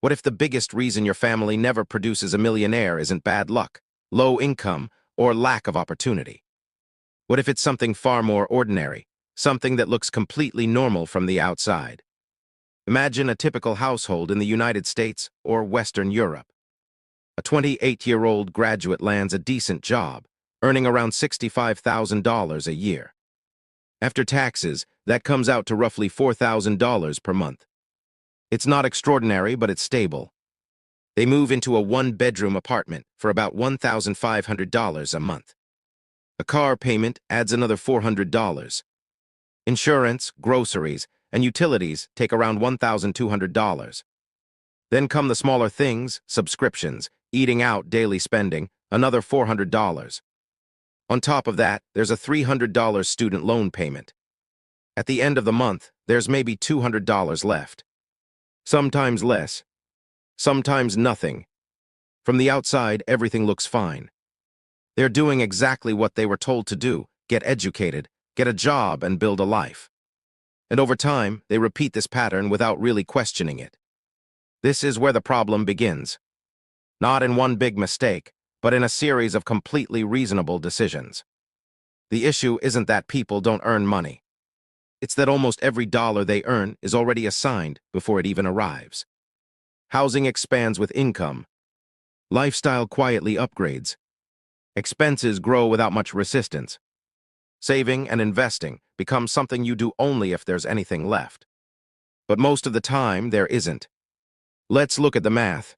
What if the biggest reason your family never produces a millionaire isn't bad luck, low income, or lack of opportunity? What if it's something far more ordinary, something that looks completely normal from the outside? Imagine a typical household in the United States or Western Europe. A 28-year-old graduate lands a decent job, earning around $65,000 a year. After taxes, that comes out to roughly $4,000 per month. It's not extraordinary, but it's stable. They move into a one-bedroom apartment for about $1,500 a month. A car payment adds another $400. Insurance, groceries, and utilities take around $1,200. Then come the smaller things, subscriptions, eating out, daily spending, another $400. On top of that, there's a $300 student loan payment. At the end of the month, there's maybe $200 left. Sometimes less. Sometimes nothing. From the outside, everything looks fine. They're doing exactly what they were told to do: get educated, get a job, and build a life. And over time, they repeat this pattern without really questioning it. This is where the problem begins. Not in one big mistake, but in a series of completely reasonable decisions. The issue isn't that people don't earn money. It's that almost every dollar they earn is already assigned before it even arrives. Housing expands with income. Lifestyle quietly upgrades. Expenses grow without much resistance. Saving and investing become something you do only if there's anything left. But most of the time, there isn't. Let's look at the math.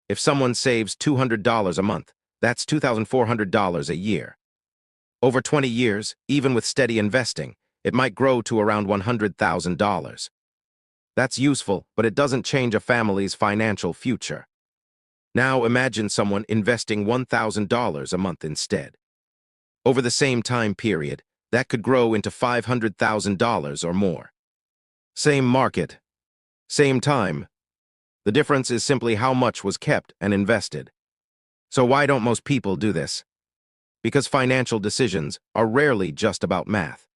If someone saves $200 a month, that's $2,400 a year. Over 20 years, even with steady investing, it might grow to around $100,000. That's useful, but it doesn't change a family's financial future. Now imagine someone investing $1,000 a month instead. Over the same time period, that could grow into $500,000 or more. Same market, same time. The difference is simply how much was kept and invested. So why don't most people do this? Because financial decisions are rarely just about math.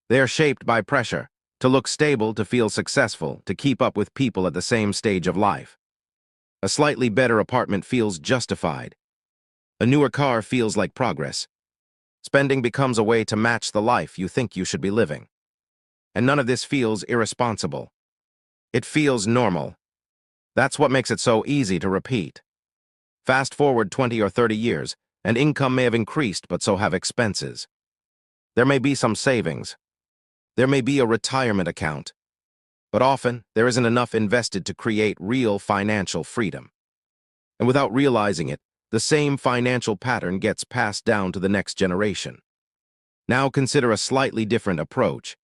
They are shaped by pressure, to look stable, to feel successful, to keep up with people at the same stage of life. A slightly better apartment feels justified. A newer car feels like progress. Spending becomes a way to match the life you think you should be living. And none of this feels irresponsible. It feels normal. That's what makes it so easy to repeat. Fast forward 20 or 30 years, and income may have increased, but so have expenses. There may be some savings. There may be a retirement account. But often, there isn't enough invested to create real financial freedom. And without realizing it, the same financial pattern gets passed down to the next generation. Now consider a slightly different approach.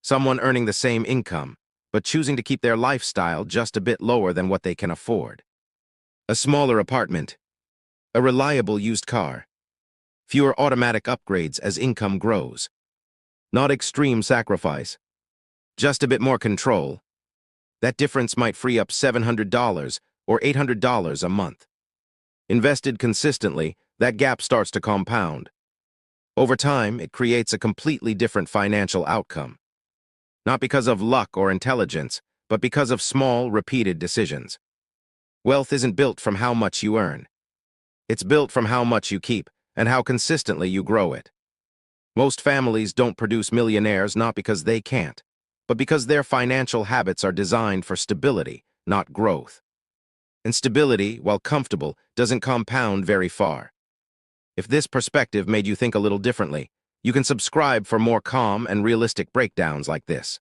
Someone earning the same income, but choosing to keep their lifestyle just a bit lower than what they can afford. A smaller apartment. A reliable used car. Fewer automatic upgrades as income grows. Not extreme sacrifice. Just a bit more control. That difference might free up $700 or $800 a month. Invested consistently, that gap starts to compound. Over time, it creates a completely different financial outcome. Not because of luck or intelligence, but because of small, repeated decisions. Wealth isn't built from how much you earn. It's built from how much you keep and how consistently you grow it. Most families don't produce millionaires not because they can't, but because their financial habits are designed for stability, not growth. And stability, while comfortable, doesn't compound very far. If this perspective made you think a little differently, you can subscribe for more calm and realistic breakdowns like this.